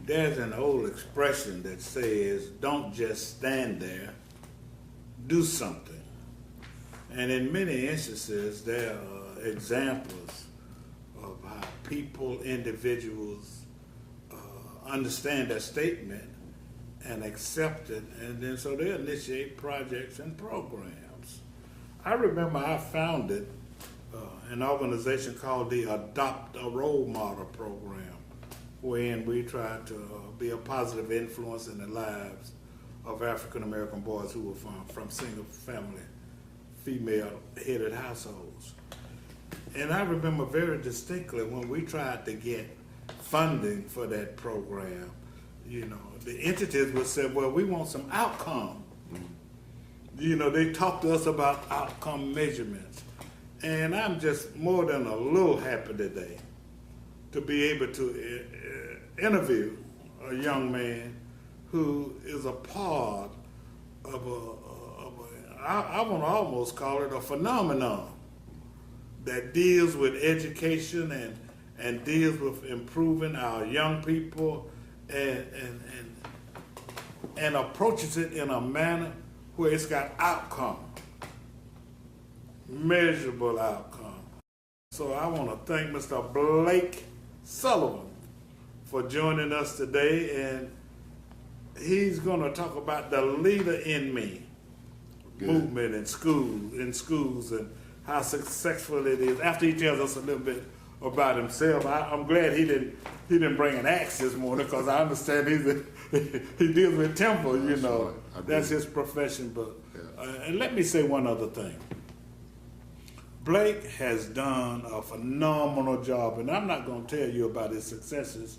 There's an old expression that says, don't just stand there, do something. And in many instances, there are examples of how people, individuals, understand that statement and accept it, and then so they initiate projects and programs. I remember I founded an organization called the Adopt a Role Model Program, wherein we try to be a positive influence in the lives of African American boys who were from single family, female headed households. And I remember very distinctly when we tried to get funding for that program, you know, the entities would say, well, we want some outcome. You know, they talked to us about outcome measurements. And I'm just more than a little happy today to be able to interview a young man who is a part of I want to almost call it a phenomenon that deals with education and deals with improving our young people and approaches it in a manner where it's got outcome, measurable outcome. So I want to thank Mr. Blake Sullivan for joining us today, and he's going to talk about the Leader in Me movement in schools and how successful it is. After he tells us a little bit about himself, I'm glad he didn't bring an axe this morning, because I understand he deals with temper. You know, that's his profession. But and let me say one other thing. Blake has done a phenomenal job, and I'm not going to tell you about his successes.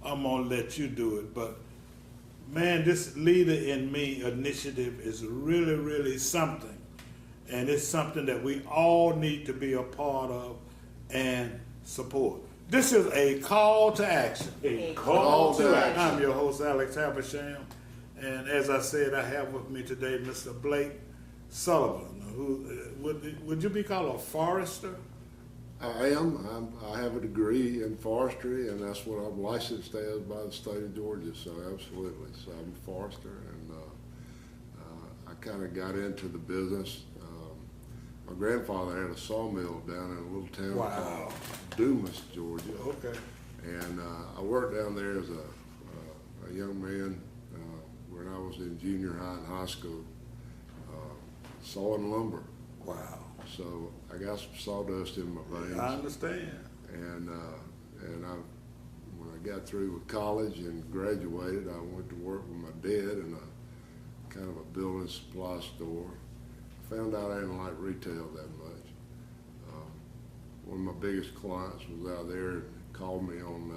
I'm going to let you do it. But man, this Leader in Me initiative is really, really something. And it's something that we all need to be a part of and support. This is a call to action. A call to action. I'm your host, Alex Habersham. And as I said, I have with me today Mr. Blake Sullivan, who would you be called a forester? I am. I have a degree in forestry, and that's what I'm licensed as by the state of Georgia. So absolutely. So I'm a forester, and I kind of got into the business. My grandfather had a sawmill down in a little town called Dumas, Georgia. Okay. And I worked down there as a young man when I was in junior high and high school, sawing lumber. Wow. So I got some sawdust in my veins. I understand. And when I got through with college and graduated, I went to work with my dad in a kind of a building supply store. Found out I didn't like retail that much. One of my biggest clients was out there and called me on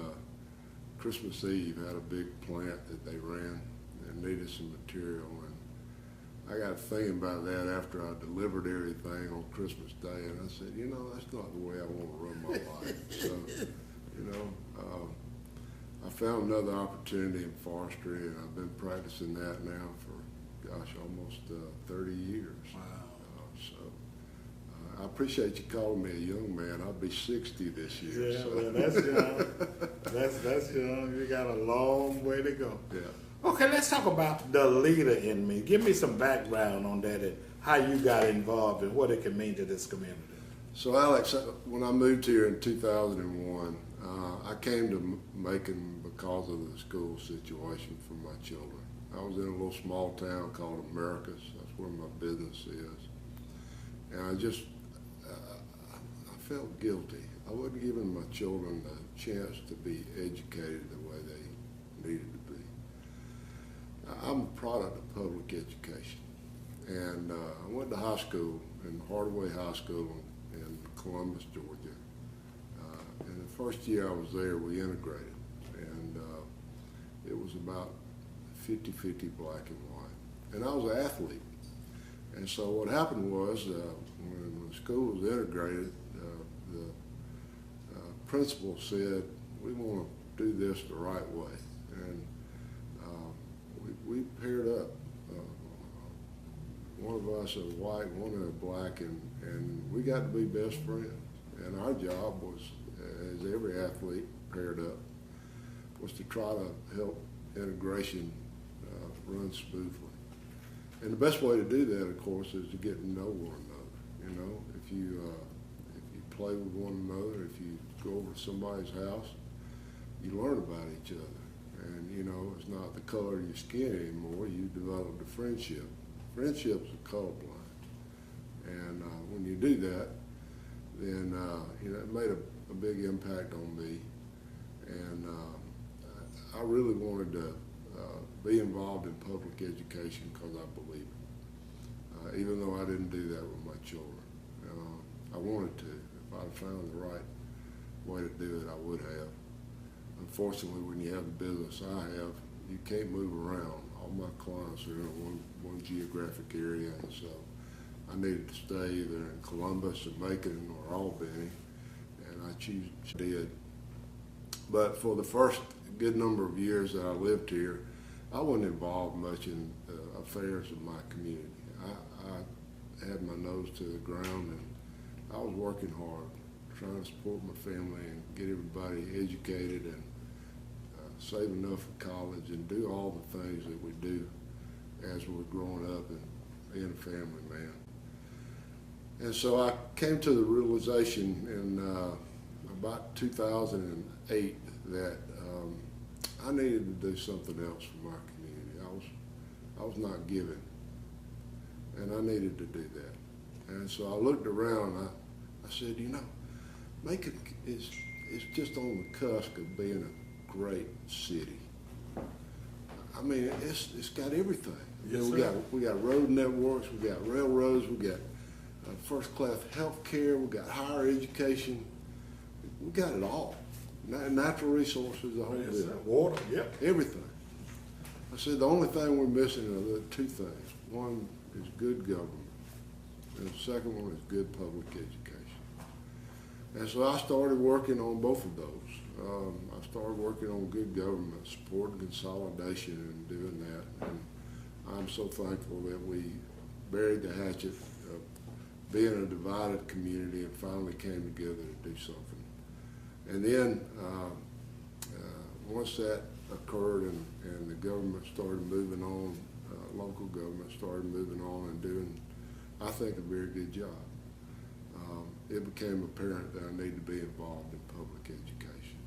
Christmas Eve, had a big plant that they ran and needed some material. And I got thinking about that after I delivered everything on Christmas Day, and I said, you know, that's not the way I want to run my life. So, you know, I found another opportunity in forestry, and I've been practicing that now for, gosh, almost 30 years. Wow. I appreciate you calling me a young man. I'll be 60 this year. Yeah, so. well, that's young. That's young. You got a long way to go. Yeah. Okay, let's talk about the Leader in Me. Give me some background on that and how you got involved and what it can mean to this community. So, Alex, when I moved here in 2001, I came to Macon because of the school situation for my children. I was in a little small town called Americus. That's where my business is. And I felt guilty. I wasn't giving my children the chance to be educated the way they needed to be. I'm a product of public education. And I went to high school in Hardaway High School in Columbus, Georgia. And the first year I was there, we integrated. And it was about 50-50 black and white. And I was an athlete. And so what happened was, when the school was integrated, the principal said, we want to do this the right way. And we paired up. One of us is white, one is black, and we got to be best friends. And our job was, as every athlete, paired up. was to try to help integration run smoothly. And the best way to do that, of course, is to get to know one another. You know, if you play with one another, if you go over to somebody's house, you learn about each other. And, you know, it's not the color of your skin anymore. You developed a friendship. Friendships are colorblind. And when you do that, then, you know, it made a big impact on me. And I really wanted to be involved in public education because I believe it. Even though I didn't do that with my children. I wanted to. If I'd found the right way to do it, I would have. Unfortunately, when you have the business I have, you can't move around. All my clients are in one geographic area, and so I needed to stay either in Columbus or Macon or Albany, and I did. But for the first good number of years that I lived here, I wasn't involved much in the affairs of my community. I had my nose to the ground, and I was working hard, trying to support my family and get everybody educated and save enough for college and do all the things that we do as we're growing up and being a family man. And so I came to the realization in about 2008 that I needed to do something else for my community. I was not giving, and I needed to do that. And so I looked around and I said, you know, Macon is just on the cusp of being a great city. I mean, it's got everything. Yes, you know, we got road networks, we got railroads, we got first-class health care, we got higher education. We got it all. Natural resources, the whole bit. Water, yep. Everything. I said the only thing we're missing are the two things. One is good government, and the second one is good public education. And so I started working on both of those. I started working on good government, support and consolidation, and doing that. And I'm so thankful that we buried the hatchet of being a divided community and finally came together to do something. And then once that occurred and the government started moving on, local government started moving on and doing, I think, a very good job. It became apparent that I needed to be involved in public education.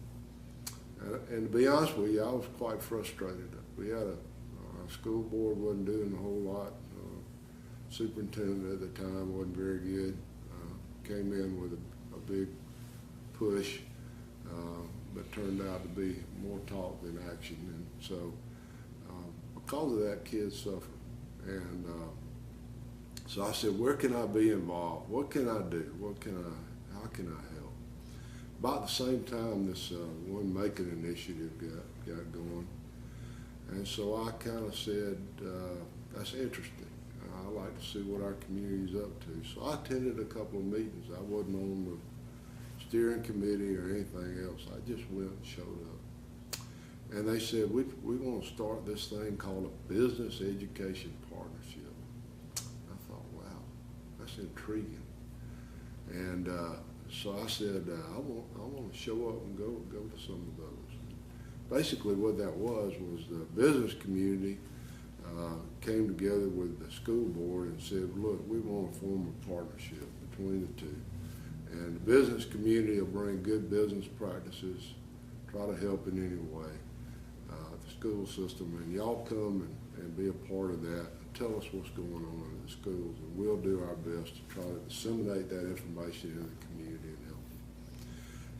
And to be honest with you, I was quite frustrated. We had our school board wasn't doing a whole lot. Superintendent at the time wasn't very good. Came in with a big push, but turned out to be more talk than action. And so because of that, kids suffer. And so I said, where can I be involved? What can I do? How can I help? About the same time, this One Macon initiative got going. And so I kind of said, that's interesting. I like to see what our community's up to. So I attended a couple of meetings. I wasn't on the steering committee or anything else. I just went and showed up. And they said, we want to start this thing called a business education partnership. I thought, wow, that's intriguing. And so I said, I want to show up and go to some of those. Basically what that was the business community came together with the school board and said, look, we want to form a partnership between the two. And the business community will bring good business practices, try to help in any way. The school system, and y'all come and be a part of that. Tell us what's going on in the schools, and we'll do our best to try to disseminate that information in the community and help.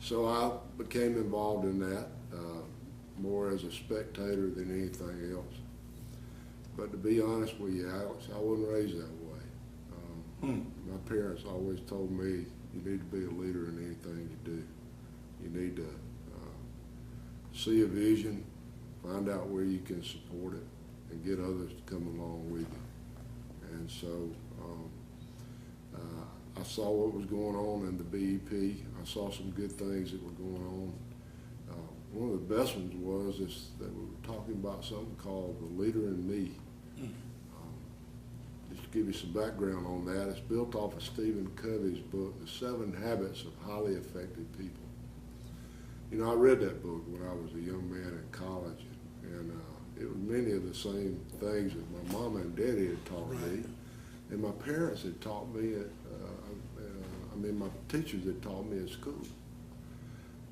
So I became involved in that, more as a spectator than anything else. But to be honest with you, Alex, I wasn't raised that way. My parents always told me, you need to be a leader in anything you do. You need to see a vision, find out where you can support it, and get others to come along with you. And so I saw what was going on in the BEP. I saw some good things that were going on. One of the best ones was that we were talking about something called The Leader in Me. Just to give you some background on that, it's built off of Stephen Covey's book, The 7 Habits of Highly Effective People. You know, I read that book when I was a young man in college, and it was many of the same things that my mama and daddy had taught me, and my parents had taught me my teachers had taught me at school.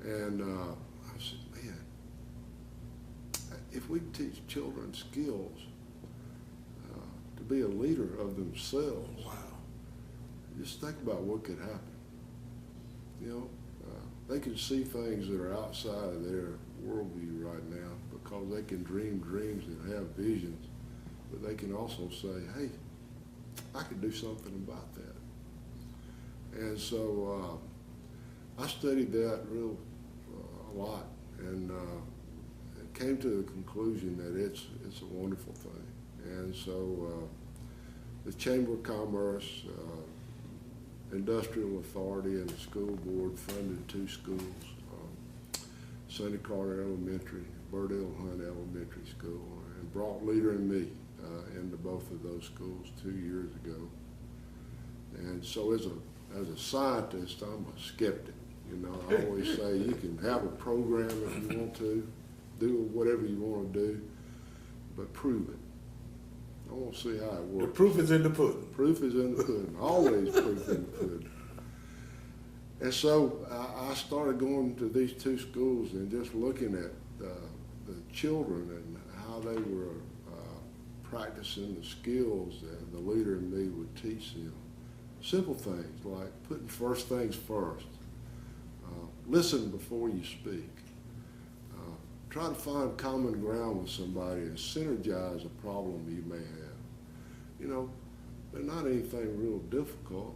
And I said, man, if we teach children skills to be a leader of themselves, Wow. just think about what could happen. You know, they can see things that are outside of their worldview right now because they can dream dreams and have visions, but they can also say, hey, I could do something about that. And so I studied that a lot, and came to the conclusion that it's a wonderful thing. And so the Chamber of Commerce, Industrial Authority, and the school board funded 2 schools, Sonny Carter Elementary, Bert L. Hunt Elementary School, and brought Leader in Me into both of those schools 2 years ago. And so as a scientist, I'm a skeptic. You know, I always say you can have a program if you want to, do whatever you want to do, but prove it. I want to see how it works. The proof is in the pudding. Proof is in the pudding. Always proof in the pudding. And so I started going to these 2 schools and just looking at the children and how they were practicing the skills that the Leader in Me would teach them. Simple things like putting first things first. Listen before you speak. Try to find common ground with somebody and synergize a problem you may have. You know, they're not anything real difficult,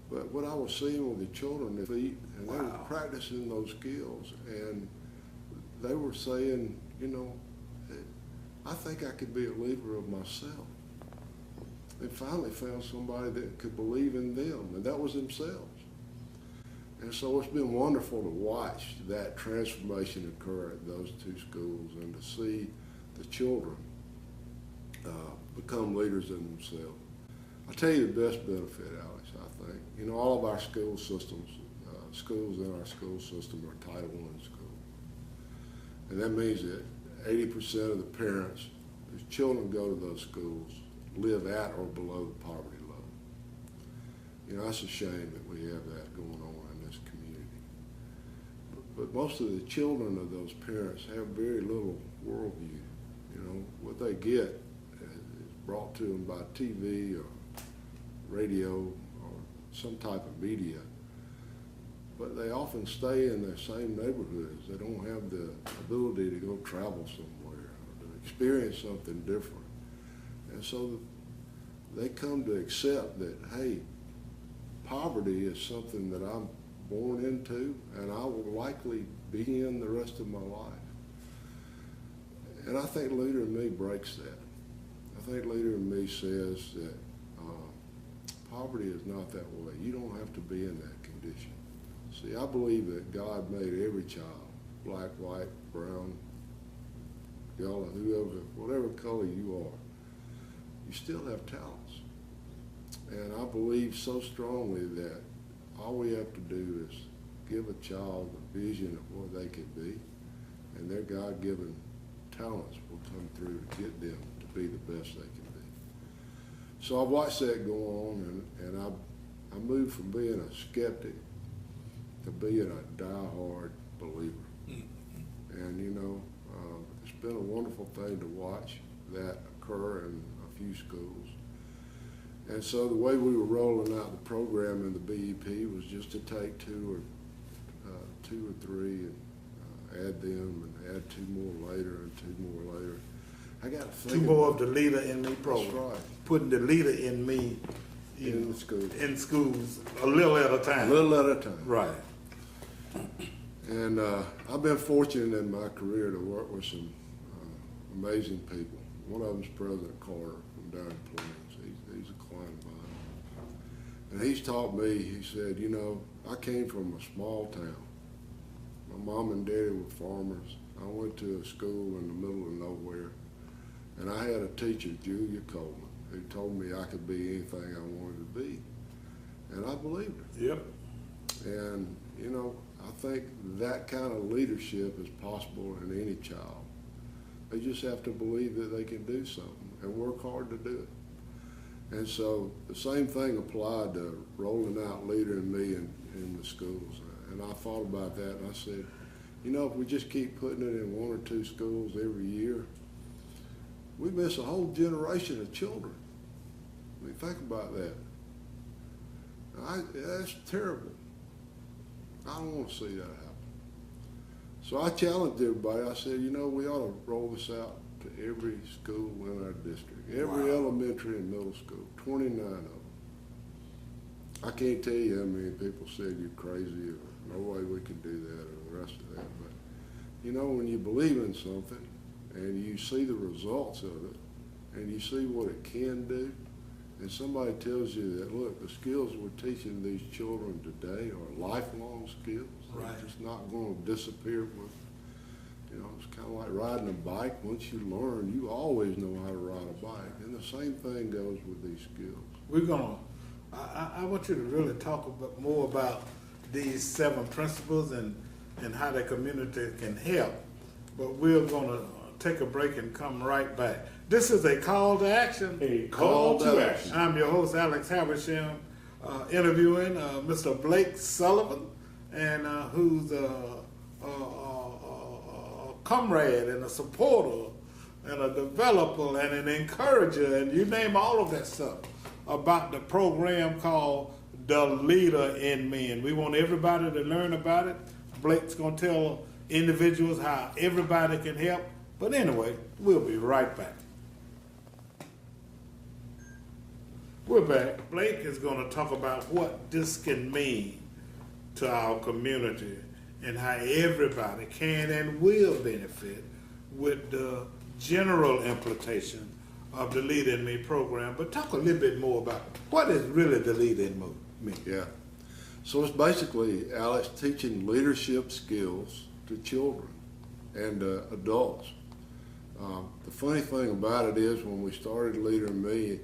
but what I was seeing with the children, they were practicing those skills, and they were saying, you know, I think I could be a leader of myself. They finally found somebody that could believe in them, and that was themselves. And so it's been wonderful to watch that transformation occur at those 2 schools and to see the children become leaders in themselves. I'll tell you the best benefit, Alex, I think. You know, all of our school systems, schools in our school system are Title I schools. And that means that 80% of the parents whose children go to those schools live at or below the poverty level. You know, that's a shame that we have that going on in this community. But most of the children of those parents have very little worldview. You know, what they get is brought to them by TV or radio or some type of media. But they often stay in their same neighborhoods. They don't have the ability to go travel somewhere or to experience something different. And so they come to accept that, hey, poverty is something that I'm born into and I will likely be in the rest of my life. And I think Leader in Me breaks that. I think Leader in Me says that poverty is not that way. You don't have to be in that condition. See, I believe that God made every child, black, white, brown, yellow, whoever, whatever color you are, you still have talents. And I believe so strongly that all we have to do is give a child a vision of what they could be, and their God-given talents will come through to get them to be the best they can be. So I've watched that go on, and I moved from being a skeptic to being a diehard believer. And you know, it's been a wonderful thing to watch that occur in a few schools. And so the way we were rolling out the program in the BEP was just to take 2 or 3 and add them and add 2 more later and 2 more later. I got to think 2 more of the Leader in Me program. That's right. Putting the Leader in Me In the school. in schools a little at a time. A little at a time. Right. And I've been fortunate in my career to work with some amazing people. One of them's President Carter from down in Plains. He's a client of mine. And he's taught me, he said, you know, I came from a small town. My mom and daddy were farmers. I went to a school in the middle of nowhere. And I had a teacher, Julia Coleman, who told me I could be anything I wanted to be. And I believed her. Yep. And, you know, I think that kind of leadership is possible in any child. They just have to believe that they can do something and work hard to do it. And so the same thing applied to rolling out Leader in Me in the schools. And I thought about that and I said, you know, if we just keep putting it in 1 or 2 schools every year, we miss a whole generation of children. I mean, think about that. That's terrible. I don't want to see that happen. So I challenged everybody. I said, you know, we ought to roll this out to every school in our district, every elementary and middle school, 29 of them. I can't tell you how many people said you're crazy or no way we can do that or the rest of that. But, you know, when you believe in something and you see the results of it and you see what it can do, and somebody tells you that, look, the skills we're teaching these children today are lifelong skills. Right. They're just not going to disappear with, you know, it's kind of like riding a bike. Once you learn, you always know how to ride a bike. And the same thing goes with these skills. We're gonna, I want you to really talk more about these 7 principles and how the community can help. But we're gonna take a break and come right back. This is a call to action. A call to action. I'm your host, Alex Haversham, interviewing Mr. Blake Sullivan, and who's a comrade and a supporter and a developer and an encourager, and you name all of that stuff about the program called The Leader in Me. And we want everybody to learn about it. Blake's going to tell individuals how everybody can help. But anyway, we'll be right back. We're back. Blake is going to talk about what this can mean to our community and how everybody can and will benefit with the general implementation of the Leader in Me program. But talk a little bit more about what is really the Leader in Me. Yeah. So it's basically, Alex, teaching leadership skills to children and adults. The funny thing about it is when we started Leader in Me,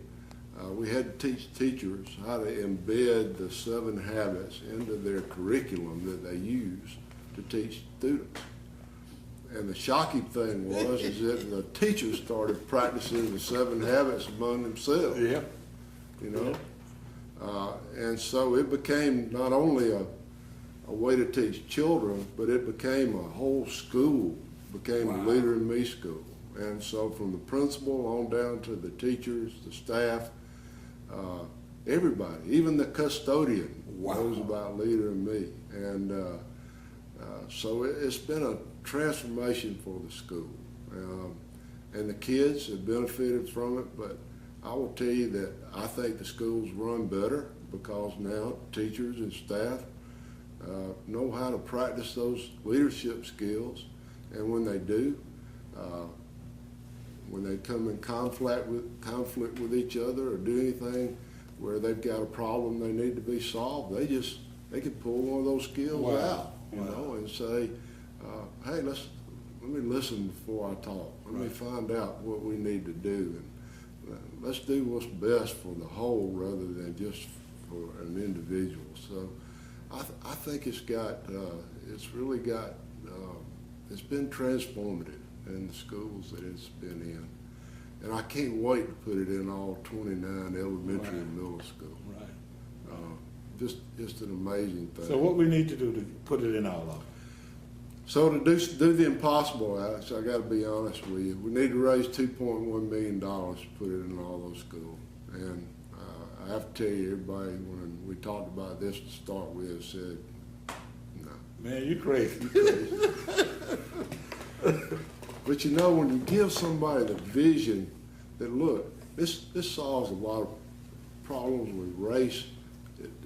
we had to teach teachers how to embed the 7 habits into their curriculum that they use to teach students. And the shocking thing was is that the teachers started practicing the 7 habits among themselves. Yeah. You know? And so it became not only a way to teach children, but it became a whole school, became a Leader in Me school. And so from the principal on down to the teachers, the staff, everybody, even the custodian knows about Leader in Me. And so it's been a transformation for the school. And the kids have benefited from it, but I will tell you that I think the schools run better because now teachers and staff know how to practice those leadership skills, and when they do, when they come in conflict with each other or do anything where they've got a problem they need to be solved, they can pull one of those skills out, you know, and say, hey, let me listen before I talk. Let me find out what we need to do, and let's do what's best for the whole rather than just for an individual. So I think it's really got, it's been transformative in the schools that it's been in. And I can't wait to put it in all 29 elementary and middle school. Right. Just an amazing thing. So what we need to do to put it in all of them? So to do the impossible, Alex, I got to be honest with you. We need to raise $2.1 million to put it in all those schools. And I have to tell you, everybody, when we talked about this to start with, said, no. Man, you crazy. But you know, when you give somebody the vision that, look, this solves a lot of problems with race,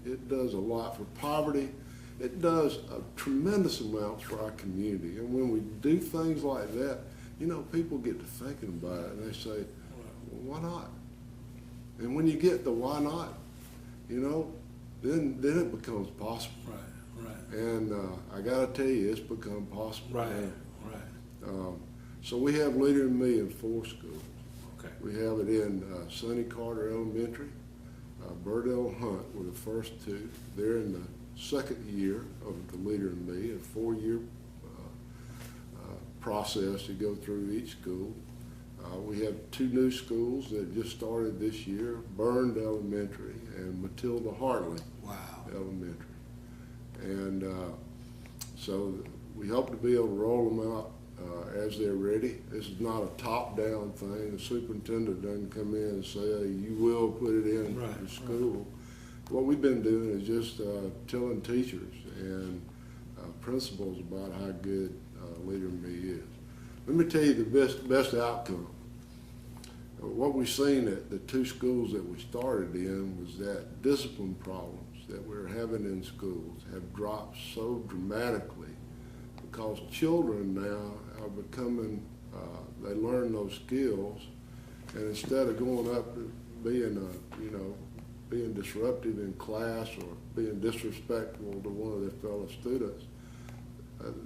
it does a lot for poverty, it does a tremendous amount for our community. And when we do things like that, you know, people get to thinking about it and they say, well, why not? And when you get the why not, you know, then it becomes possible. Right. And I got to tell you, it's become possible. Right. So we have Leader in Me in 4 schools. Okay. We have it in Sonny Carter Elementary. Burdell Hunt were the first 2. They're in the second year of the Leader in Me, a 4-year process to go through each school. We have 2 new schools that just started this year, Burned Elementary and Matilda Hartley Wow. Elementary. And so we hope to be able to roll them out as they're ready. This is not a top-down thing. The superintendent doesn't come in and say, hey, you will put it in Right, the school. What we've been doing is just telling teachers and principals about how good Leader in Me is. Let me tell you the best outcome. What we've seen at the 2 schools that we started in was that discipline problems that we're having in schools have dropped so dramatically because children now are becoming, they learn those skills, and instead of going up and being disruptive in class or being disrespectful to one of their fellow students,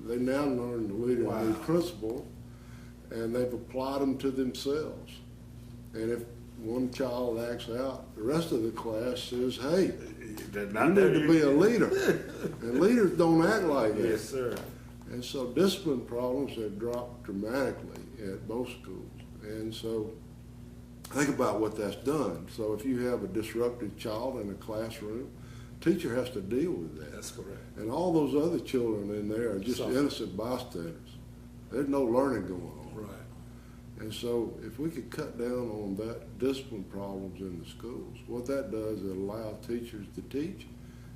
they now learn the Leader in Me principle, and they've applied them to themselves. And if one child acts out, the rest of the class says, hey, you need to be a leader. And leaders don't act like that. Yes, sir. And so discipline problems have dropped dramatically at both schools. And so think about what that's done. So if you have a disruptive child in a classroom, teacher has to deal with that. That's correct. And all those other children in there are just innocent bystanders. There's no learning going on. Right. And so if we could cut down on that discipline problems in the schools, what that does is allow teachers to teach,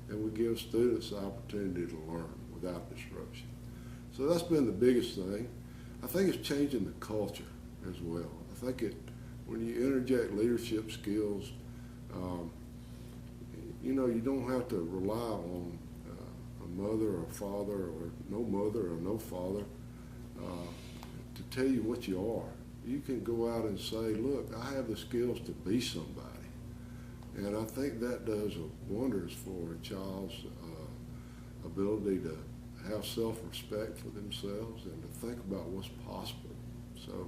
and we give students the opportunity to learn without disruption. So that's been the biggest thing. I think it's changing the culture as well. I think when you interject leadership skills, you don't have to rely on a mother or a father or no mother or no father to tell you what you are. You can go out and say, look, I have the skills to be somebody. And I think that does wonders for a child's ability to have self-respect for themselves and to think about what's possible. So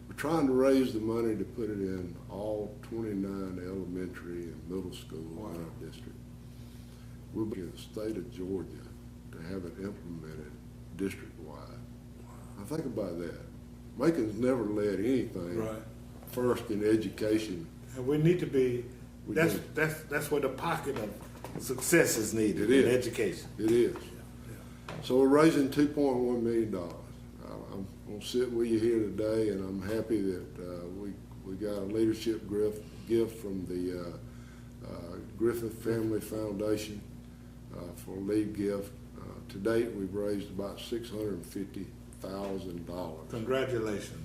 we're trying to raise the money to put it in all 29 elementary and middle schools in our district. We'll be in the state of Georgia to have it implemented district-wide. Now think about that. Macon's never led anything first in education. And we need to be, that's where the pocket of success is needed in education. It is. So we're raising $2.1 million. I'm going to sit with you here today, and I'm happy that we got a leadership gift from the Griffith Family Foundation for a lead gift. To date, we've raised about $650,000. Congratulations.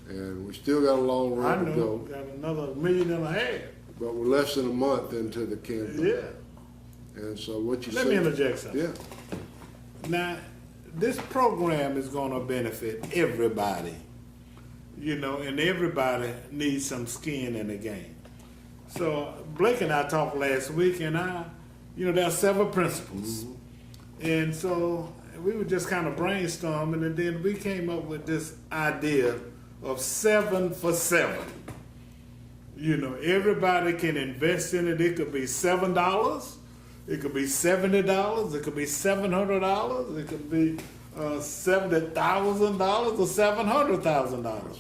And we still got a long road to go. Got another $1.5 million. But we're less than a month into the campaign. Yeah. And so what you Let me interject something. Yeah. Now, this program is going to benefit everybody, and everybody needs some skin in the game. So Blake and I talked last week, and there are several principles. Mm-hmm. And so we were just kind of brainstorming, and then we came up with this idea of 7 for 7. Everybody can invest in it. It could be $7. It could be $70. It could be $700. It could be $70,000 or $700,000.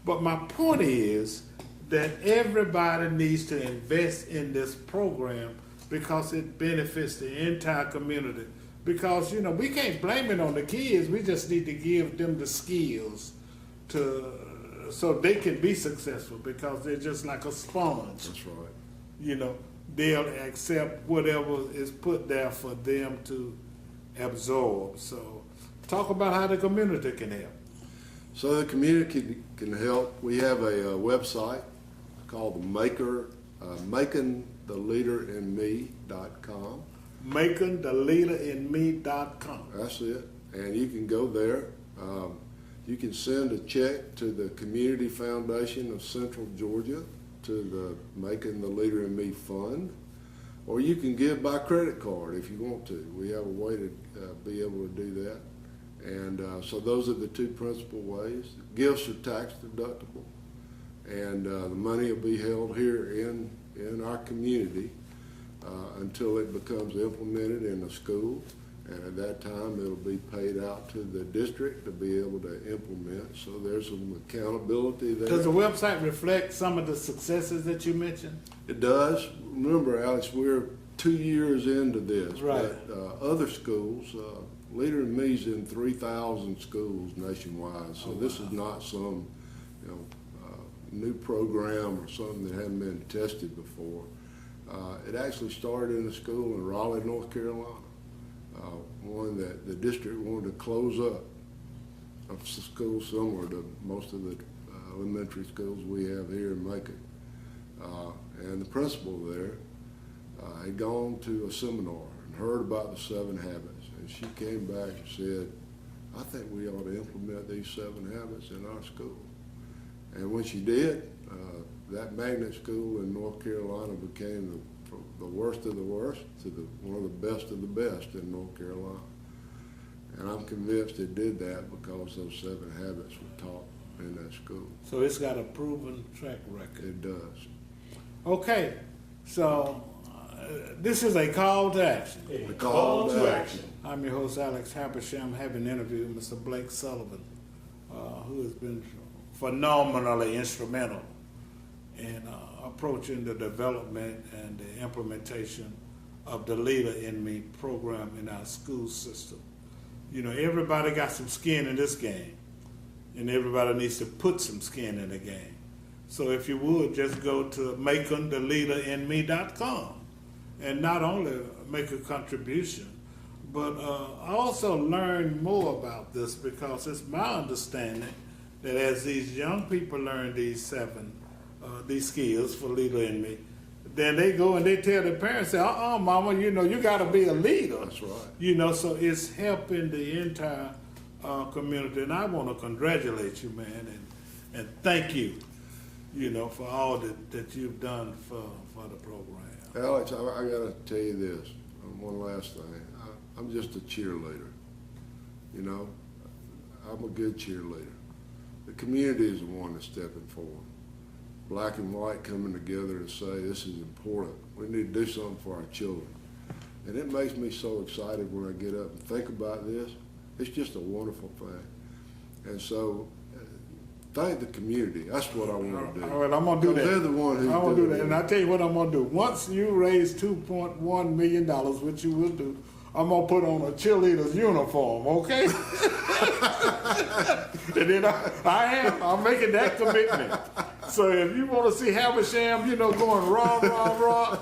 But my point is that everybody needs to invest in this program because it benefits the entire community. Because, we can't blame it on the kids. We just need to give them the skills so they can be successful, because they're just like a sponge. That's right. They'll accept whatever is put there for them to absorb. So talk about how the community can help. So the community can help. We have a website called MakingTheLeaderInMe.com. MakingTheLeaderInMe.com. That's it. And you can go there. You can send a check to the Community Foundation of Central Georgia, to the Making the Leader in Me Fund, or you can give by credit card if you want to. We have a way to be able to do that. And so those are the 2 principal ways. Gifts are tax deductible, and the money will be held here in our community. until it becomes implemented in the school. And at that time, it'll be paid out to the district to be able to implement. So there's some accountability there. Does the website reflect some of the successes that you mentioned? It does. Remember, Alex, we're 2 years into this. Right. But other schools, Leader in Me's in 3,000 schools nationwide. So this is not some, new program or something that hadn't been tested before. It actually started in a school in Raleigh, North Carolina. One that the district wanted to close up, a school similar to most of the elementary schools we have here in Macon. And the principal there had gone to a seminar and heard about the 7 habits. And she came back and said, I think we ought to implement these 7 habits in our school. And when she did, that magnet school in North Carolina became the worst of the worst to one of the best of the best in North Carolina. And I'm convinced it did that because those 7 habits were taught in that school. So it's got a proven track record. It does. Okay, so this is a call to action. The call to action. I'm your host, Alex Habersham, having interviewed Mr. Blake Sullivan, who has been phenomenally instrumental in approaching the development and the implementation of the Leader in Me program in our school system. Everybody got some skin in this game, and everybody needs to put some skin in the game. So if you would, just go to MaconTheLeaderInMe.com and not only make a contribution, but also learn more about this, because it's my understanding that as these young people learn these skills for Leader in Me, then they go and they tell their parents, say, mama, you got to be a leader. That's right. So it's helping the entire community. And I want to congratulate you, man, and thank you, for all that you've done for the program. Alex, I got to tell you this, one last thing. I'm just a cheerleader. I'm a good cheerleader. The community is the one that's stepping forward. Black and white coming together to say this is important. We need to do something for our children. And it makes me so excited when I get up and think about this. It's just a wonderful thing. And so, thank the community. That's what I want to do. All right, I'm going to do that. They're the one who's I'm going to do doing that. it. And I'll tell you what I'm going to do. Once you raise $2.1 million, which you will do, I'm going to put on a cheerleader's uniform, okay? And then I'm making that commitment. So if you want to see Habersham, going rah, rah, rah,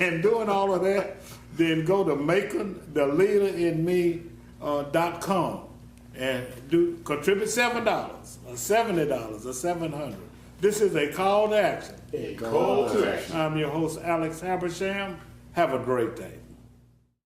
and doing all of that, then go to MaconTheLeaderInMe.com and contribute $7, or $70, or $700. This is a call to action. A call to action. I'm your host, Alex Habersham. Have a great day.